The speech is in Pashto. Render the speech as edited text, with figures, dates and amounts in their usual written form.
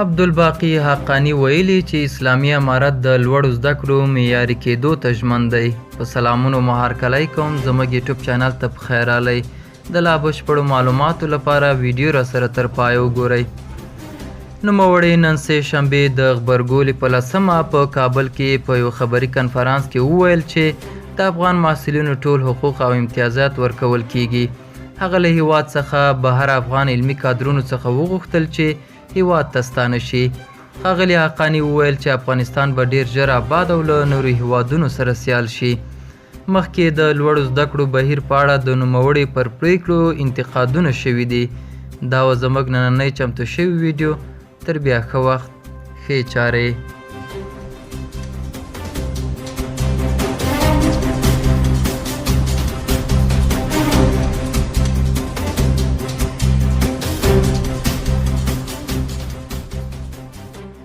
عبدالباقي حقانی ویلي چې اسلامي امارت د لوړو زده کړو معیاري کېدو ته ژمن دی. په سلامونو مهارکلی کوم، زموږ یوټیوب چینل ته پخیر راغلی. د لا بشپړو معلوماتو لپاره ویډیو راسره تر پایه وګورئ. نوموړی نن سه شنبې د غبرګولي په 10مه په کابل کې په یو خبري کنفرانس کې وویل چې د افغان محصلینو ټول حقوق او امتیازات ورکول کیږي. هغه له هیواد څخه بهر افغان علمي کادرونو څخه وغوښتل چې هیواد ته ستانه شي. ښاغلي حقاني وویل چې افغانستان به ډیر ژر آباد او له نورو هیوادونو سره سیال شي. مخکې د لوړو زده کړو بهیر په اړه د نوموړي پر پریکړو انتقادونه شوي دي. دا و زموږ نننۍ چمتو شوي ویډیو. تر بیا ښه وخت، ښې چارې.